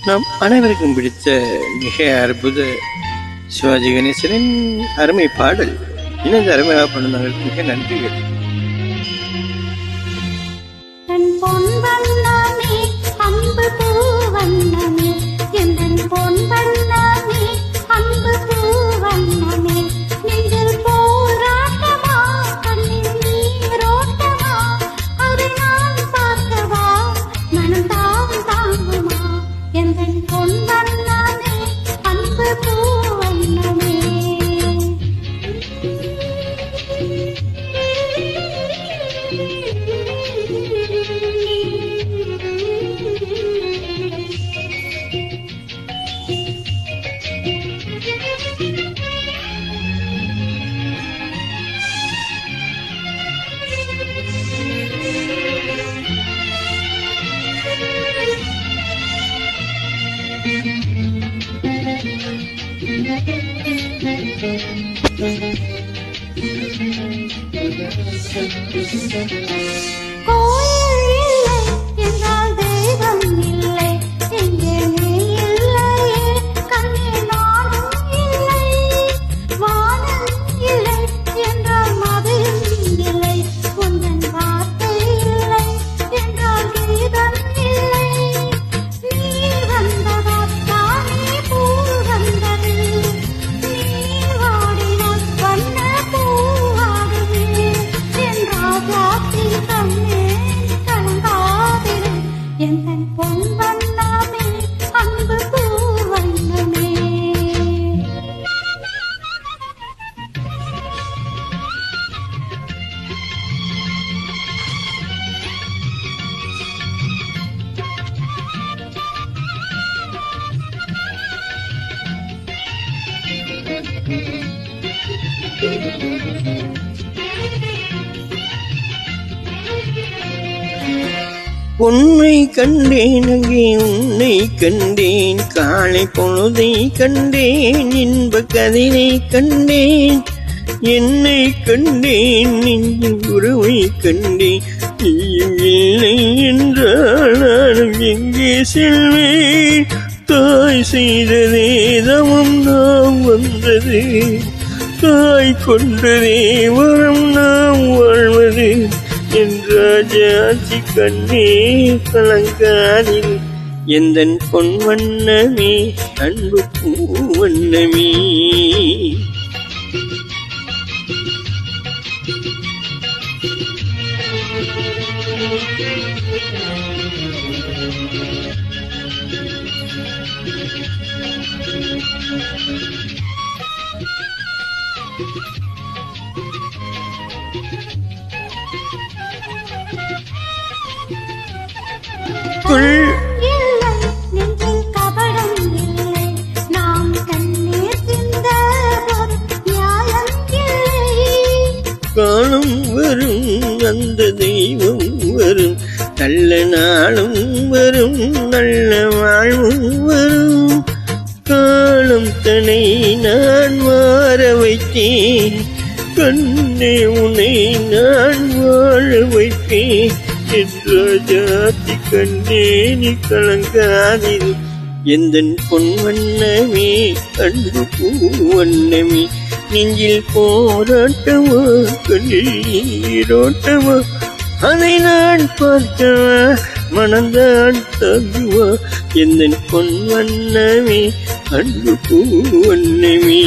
நம் அனைவருக்கும் பிடித்த மிக அற்புத சிவாஜி கணேசனின் அருமை பாடல். இணைந்து அருமையாக பண்ணுவதற்கு மிக நன்றிகள். உன்னை கண்டேன், அங்கே உன்னை கண்டேன், காலை பொழுதை கண்டேன், இன்ப கதிரை கண்டேன், என்னை கண்டேன், நெஞ்சின் உறவை கண்டேன். நீயும் இல்லை என்றால் நானும் எங்கே செல்வேன்? தாய் செய்ததே தவம் நாம் வந்தது, தாய் கொண்டதே வரம் நாம் வாழ்வது. என் ராஜாச்சி கண்ணே கலங்காதில், எந்தன் பொன் வண்ணமே அன்பு பூ வண்ணமே. காலம் வரும், அந்த தெய்வம் வரும், நல்ல நாளும் வரும், நல்ல வாழ்வும் வரும். காலம் தன்னை நான் மாற வைத்தேன், கண்ணே உன்னை நான் வாழ வைப்பேன். என் ராஜாத்தி கண்ணே நீ கலங்காதில், எந்தன் பொன் வண்ணமே அன்பு பூ வண்ணமே. நெஞ்சில் போராட்டமா, கண்ணில் நீரோட்டமா, அதை நான் பார்த்தவா மனந்தான் தகுவா. எந்தன் பொன் வண்ணமே அன்பு பூ வண்ணமே.